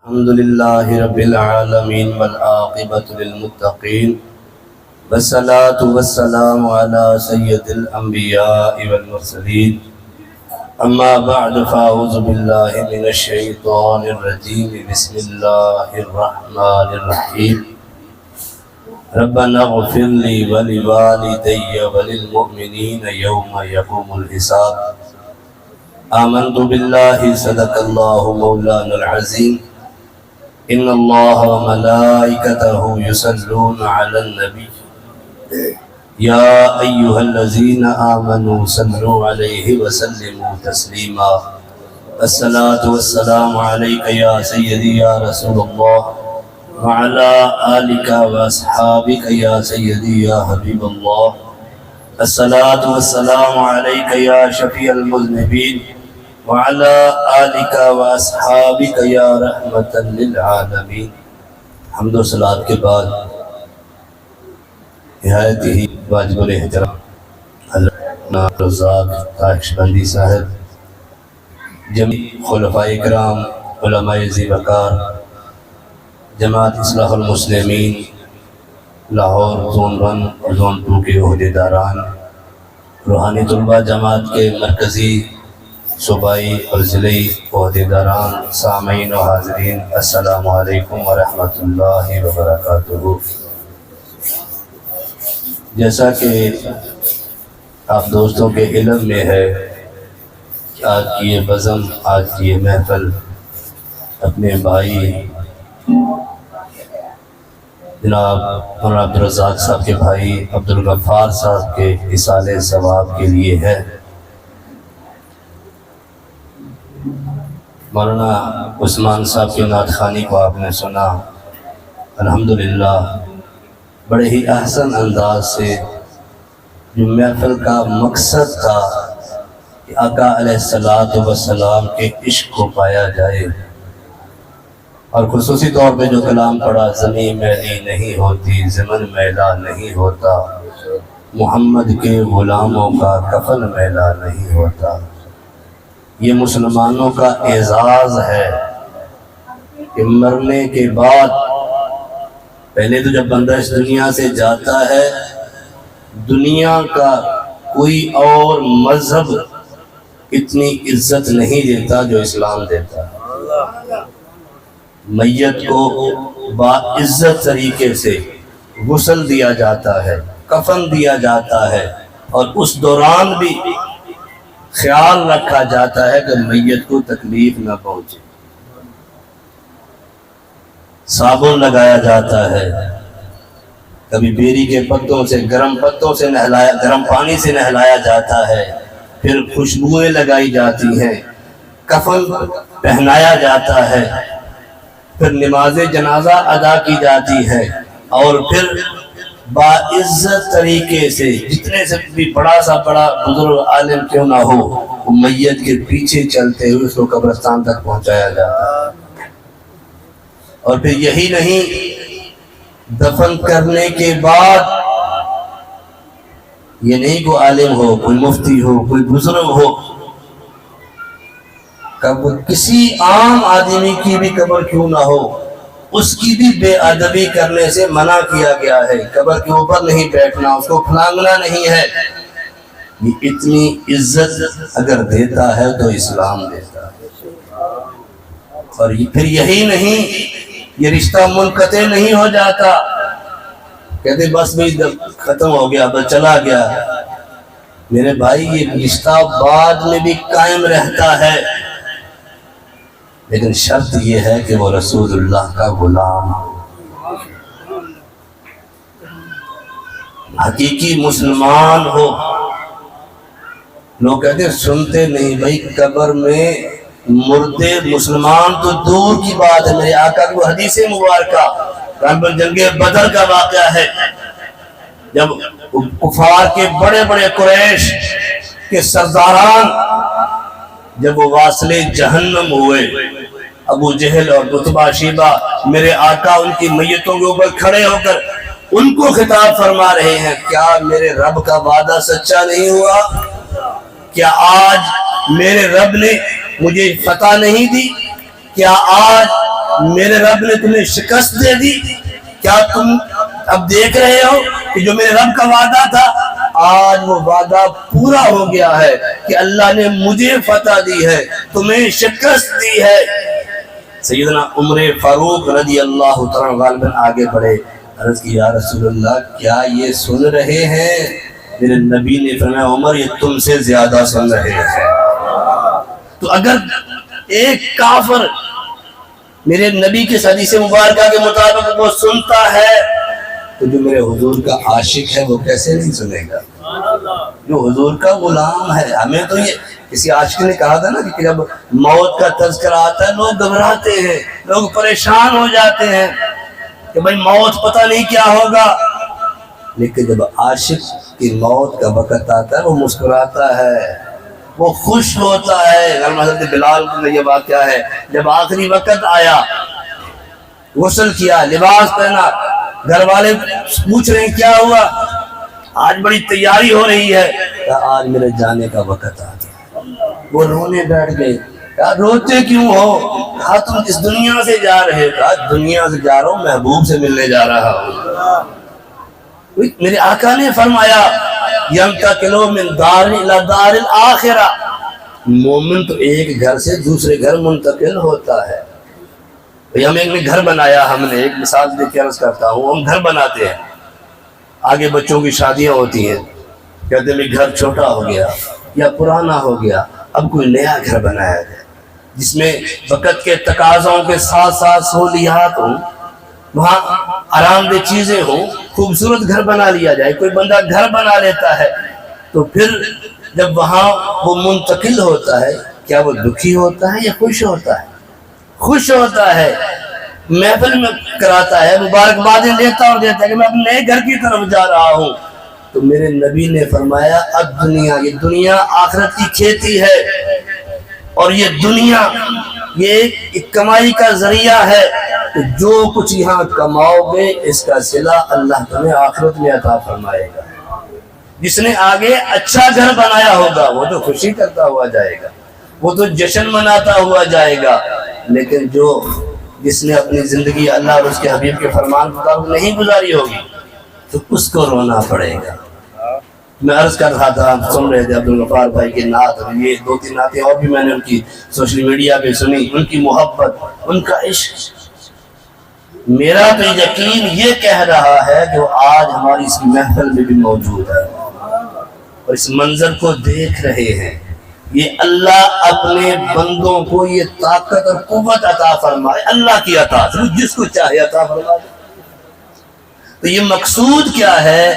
الحمد لله رب العالمين والعاقبة للمتقين والصلاة والسلام على سيد الأنبياء والمرسلين أما بعد فأعوذ بالله من الشيطان الرجيم بسم الله الرحمن الرحيم ربنا اغفر لي ولوالدي وللمؤمنين يوم يقوم الحساب آمنت بالله صدق الله مولانا العظيم إن الله وملائكته يصلون على النبي يا أيها الذين آمنوا صلوا عليه وسلموا تسليما الصلاة والسلام عليك يا سيدي يا رسول الله وعلى آلك وأصحابك يا سيدي يا حبيب الله الصلاة والسلام عليك يا شفيع المذنبين وعلى آلك وأصحابك يا رحمة للعالمين. حمد و صلاة کے بعد نہایت ہی واجب الاحترام حضرت رزاق نقشبندی صاحب، جمیع خلفائے کرام، علماء ذی وقار، جماعت اصلاح المسلمین لاہور زون 1 اور زون 2 کے عہدیداران، روحانی طلبہ جماعت کے مرکزی، صوبائی اور ضلعی عہدیداران، سامعین و حاضرین، السلام علیکم ورحمۃ اللہ وبرکاتہ. جیسا کہ آپ دوستوں کے علم میں ہے کہ آج کی یہ بزم، آج کی یہ محفل اپنے بھائی جناب مولانا عبدالرزاق صاحب کے بھائی عبدالغفار صاحب کے اصالِ ثواب کے لیے ہے. مولانا عثمان صاحب کی نعت خوانی کو آپ نے سنا، الحمدللہ بڑے ہی احسن انداز سے. جو محفل کا مقصد تھا کہ آقا علیہ السلام کے عشق کو پایا جائے، اور خصوصی طور پہ جو کلام پڑھا، زمین میلی نہیں ہوتی، زمن میلا نہیں ہوتا، محمد کے غلاموں کا کفن میلا نہیں ہوتا. یہ مسلمانوں کا اعزاز ہے کہ مرنے کے بعد، پہلے تو جب بندہ اس دنیا سے جاتا ہے، دنیا کا کوئی اور مذہب اتنی عزت نہیں دیتا جو اسلام دیتا ہے. میت کو باعزت طریقے سے غسل دیا جاتا ہے، کفن دیا جاتا ہے، اور اس دوران بھی خیال رکھا جاتا ہے کہ میت کو تکلیف نہ پہنچے. صابن لگایا جاتا ہے، کبھی بیری کے پتوں سے، گرم پتوں سے نہلایا، گرم پانی سے نہلایا جاتا ہے، پھر خوشبوئیں لگائی جاتی ہیں، کفن پہنایا جاتا ہے، پھر نماز جنازہ ادا کی جاتی ہے، اور پھر باعزت طریقے سے جتنے سے بھی بڑا سا بڑا بزرگ عالم کیوں نہ ہو، وہ میت کے پیچھے چلتے ہوئے اس کو قبرستان تک پہنچایا جاتا ہے. اور پھر یہی نہیں، دفن کرنے کے بعد یہ نہیں کوئی عالم ہو، کوئی مفتی ہو، کوئی بزرگ ہو، کسی عام آدمی کی بھی قبر کیوں نہ ہو، اس کی بھی بے ادبی کرنے سے منع کیا گیا ہے. قبر کے اوپر نہیں بیٹھنا، اس کو پھلانگنا نہیں ہے. یہ اتنی عزت اگر دیتا ہے تو اسلام دیتا ہے. اور پھر یہی نہیں، یہ رشتہ منقطع نہیں ہو جاتا، کہتے بس بھی ختم ہو گیا، بس چلا گیا. میرے بھائی، یہ رشتہ بعد میں بھی قائم رہتا ہے، لیکن شرط یہ ہے کہ وہ رسول اللہ کا غلام، حقیقی مسلمان ہو. لوگ کہتے ہیں سنتے نہیں بھائی، قبر میں مردے مسلمان تو دور کی بات ہے. میرے آقا کی وہ حدیث مبارکہ جنگ بدر کا واقعہ ہے، جب کفار کے بڑے بڑے قریش کے سرداران جب وہ واصل جہنم ہوئے، ابو جہل اور عتبہ شیبہ، میرے آقا ان کی میتوں کے اوپر کھڑے ہو کر ان کو خطاب فرما رہے ہیں، کیا میرے رب کا وعدہ سچا نہیں ہوا؟ کیا آج میرے رب نے مجھے فتح نہیں دی؟ کیا آج میرے رب نے تمہیں شکست دے دی؟ کیا تم اب دیکھ رہے ہو کہ جو میرے رب کا وعدہ تھا آج وہ وعدہ پورا ہو گیا ہے کہ اللہ نے مجھے فتح دی ہے، تمہیں شکست دی ہے۔ سیدنا عمر فاروق رضی اللہ تعالیٰ غالباً آگے بڑھے، عرض کی یا رسول اللہ کیا یہ سن رہے ہیں؟ میرے نبی نے فرمایا عمر یہ تم سے زیادہ سن رہے ہیں۔ تو اگر ایک کافر میرے نبی کی حدیث مبارکہ کے مطابق وہ سنتا ہے تو جو میرے حضور کا عاشق ہے وہ کیسے نہیں سنے گا؟ جو حضور کا غلام ہے۔ ہمیں تو یہ کسی عاشق نے کہا تھا نا کہ جب موت کا تذکرہ آتا ہے لوگ گھبراتے ہیں، لوگ پریشان ہو جاتے ہیں کہ بھائی موت پتہ نہیں کیا ہوگا، لیکن جب عاشق کی موت کا وقت آتا ہے وہ مسکراتا ہے، وہ خوش ہوتا ہے۔ حضرت بلال کا یہ واقعہ ہے، جب آخری وقت آیا، غسل کیا، لباس پہنا، گھر والے پوچھ رہے ہیں کیا ہوا؟ آج بڑی تیاری ہو رہی ہے، آج میرے جانے کا وقت آ گیا۔ وہ رونے بیٹھ گئے، کہا روتے کیوں ہو؟ کہا تم اس دنیا سے جا رہے؟ کہا دنیا سے جا رہا ہوں، محبوب سے ملنے جا رہا ہوں۔ میرے آقا نے فرمایا یَنْتَقِلُ مِنْ دَارٍ إِلَى دَارِ الْآخِرَةِ، مومن تو ایک گھر سے دوسرے گھر منتقل ہوتا ہے۔ ہم ایک گھر بنایا، ہم نے ایک مثال دے کے عرض کرتا ہوں، ہم گھر بناتے ہیں، آگے بچوں کی شادیاں ہوتی ہیں، کہتے ہیں گھر چھوٹا ہو گیا یا پرانا ہو گیا، اب کوئی نیا گھر بنایا جائے جس میں وقت کے تقاضوں کے ساتھ ساتھ سہولیات ہوں، وہاں آرام دہ چیزیں ہوں، خوبصورت گھر بنا لیا جائے۔ کوئی بندہ گھر بنا لیتا ہے تو پھر جب وہاں وہ منتقل ہوتا ہے کیا وہ دکھی ہوتا ہے یا خوش ہوتا ہے؟ خوش ہوتا ہے، محفل میں کراتا ہے، مبارکبادیں لیتا اور دیتا ہے کہ میں اپنے نئے گھر کی طرف جا رہا ہوں۔ تو میرے نبی نے فرمایا اب دنیا، یہ دنیا آخرت کی کھیتی ہے، اور یہ دنیا یہ ایک کمائی کا ذریعہ ہے، تو جو کچھ یہاں کماؤ گے اس کا صلہ اللہ تمہیں آخرت میں عطا فرمائے گا۔ جس نے آگے اچھا گھر بنایا ہوگا وہ تو خوشی کرتا ہوا جائے گا، وہ تو جشن مناتا ہوا جائے گا، لیکن جس نے اپنی زندگی اللہ اور اس کے حبیب کے فرمان مطابق نہیں گزاری ہوگی تو اس کو رونا پڑے گا۔ میں عرض کر رہا تھا، آپ سن رہے تھے عبدالغفار بھائی کی نعت، یہ 2-3 نعتیں اور بھی میں نے ان کی سوشل میڈیا پہ سنی، ان کی محبت، ان کا عشق۔ میرا تو یقین یہ کہہ رہا ہے کہ وہ آج ہماری اس محفل میں بھی موجود ہے اور اس منظر کو دیکھ رہے ہیں۔ یہ اللہ اپنے بندوں کو یہ طاقت اور قوت عطا فرمائے، اللہ کی عطا، جس کو چاہے عطا فرمائے۔ تو یہ مقصود کیا ہے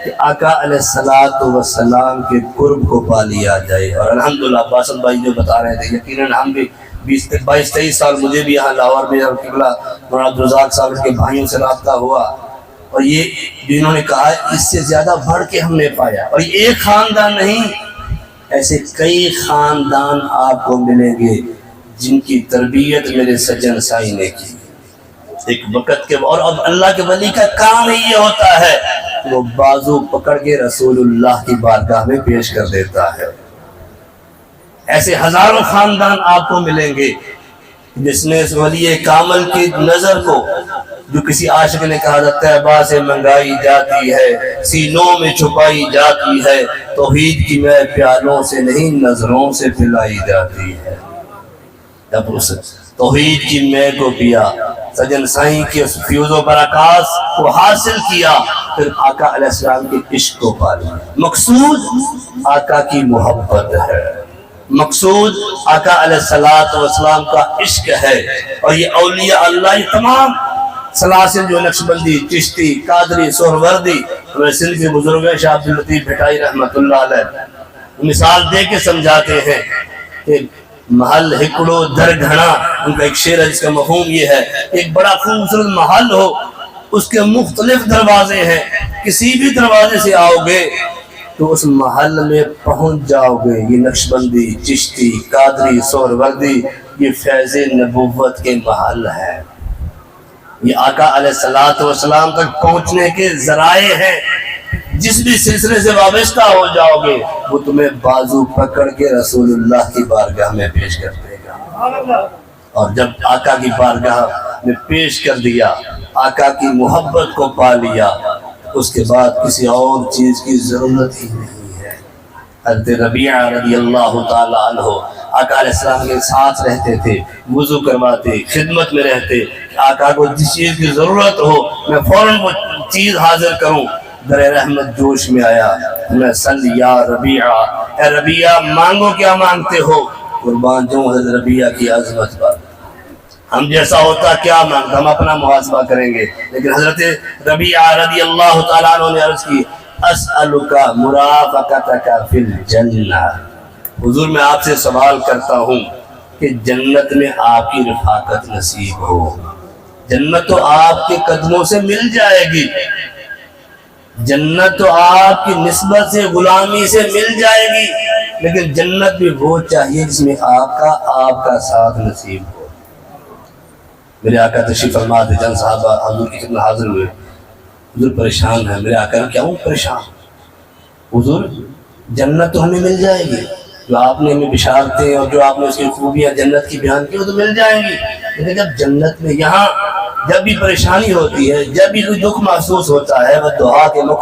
کہ آقا علیہ السلام کے قرب کو پا لیا جائے۔ اور الحمدللہ باسط بھائی جو بتا رہے تھے، یقیناً ہم بھی 22-23 سال مجھے بھی یہاں لاہور میں قبلہ مولانا عبدالرزاق صاحب کے بھائیوں سے رابطہ ہوا، اور یہ جو انہوں نے کہا اس سے زیادہ بڑھ کے ہم نے پایا، اور یہ ایک خاندان نہیں، ایسے کئی خاندان آپ کو ملیں گے جن کی تربیت میرے سجن سائی نے کی۔ ایک وقت کے اور اب اللہ کے ولی کا کام ہی یہ ہوتا ہے وہ بازو پکڑ کے رسول اللہ کی بارگاہ میں پیش کر دیتا ہے۔ ایسے ہزاروں خاندان آپ کو ملیں گے جس نے اس ولی کامل کی نظر کو، جو کسی عاشق نے کہا تھا طیبہ سے منگائی جاتی ہے، سینوں میں چھپائی جاتی ہے، توحید کی میں پیالوں سے نہیں نظروں سے پلائی جاتی ہے۔ جب اس توحید کی میں کو پیا، سجن سائیں کی اس فیوز و برکات کو حاصل کیا، پھر آقا علیہ السلام کے عشق کو پا لیا۔ مقصود آقا کی محبت ہے، مقصود آقا علیہ السلام کا عشق ہے، اور یہ اولیاء اللہ یہ تمام سلاسل جو نقشبندی، چشتی، قادری، سہروردی، ہمیں سندھ کے بزرگ ہیں شاہ عبداللطیف بھٹائی رحمۃ اللہ علیہ مثال دے کے سمجھاتے ہیں کہ محل ہکڑو در گھنا، ان کا ایک شعر ہے جس کا مفہوم یہ ہے، ایک بڑا خوبصورت محل ہو، اس کے مختلف دروازے ہیں، کسی بھی دروازے سے آؤ گے تو اس محل میں پہنچ جاؤ گے۔ یہ نقشبندی، چشتی، قادری، سہروردی یہ فیض نبوت کے محل ہے، یہ آقا علیہ السلام تک پہنچنے کے ذرائع ہیں۔ جس بھی سلسلے سے وابستہ ہو جاؤ گے وہ تمہیں بازو پکڑ کے رسول اللہ کی بارگاہ میں پیش کر دے گا۔ اور جب آقا کی بارگاہ میں پیش کر دیا، آقا کی محبت کو پا لیا، اس کے بعد کسی اور چیز کی ضرورت ہی نہیں ہے۔ حضرت ربیعہ رضی اللہ تعالیٰ عنہ آقا علیہ السلام کے ساتھ رہتے تھے، وضو کرواتے، خدمت میں رہتے، آقا کو جس چیز کی ضرورت ہو میں فوراً وہ چیز حاضر کروں۔ در رحمت جوش میں آیا، میں صلی یا ربیعہ، اے ربیعہ مانگو کیا مانگتے ہو؟ قربان جاؤں حضرت ربیعہ کی عظمت پر۔ ہم جیسا ہوتا کیا مانگتا، ہم اپنا محاسبہ کریں گے، لیکن حضرت ربیعہ رضی اللہ تعالیٰ عنہ نے عرض کی اسألک مرافقتک فی الجنہ، حضور میں آپ سے سوال کرتا ہوں کہ جنت میں آپ کی رفاقت نصیب ہو۔ جنت تو آپ کے قدموں سے مل جائے گی، جنت تو آپ کی نسبت سے غلامی سے مل جائے گی، لیکن جنت بھی وہ چاہیے جس میں آپ کا ساتھ نصیب ہو۔ میرے آقا تشریف فرما تھے، چند صحابہ حضور کی خدمت حاضر ہوئے، حضور پریشان ہے۔ میرے آقا نے کیا ہوں پریشان؟ حضور جنت تو ہمیں مل جائے گی، جو آپ نے ہمیں بشارتیں اور جو آپ نے اس کی خوبیاں جنت کی بیان کی وہ تو مل جائیں گی، لیکن جب جنت میں یہاں جب بھی پریشانی ہوتی ہے، جب بھی کوئی دکھ محسوس ہوتا ہے، وہ دعا کے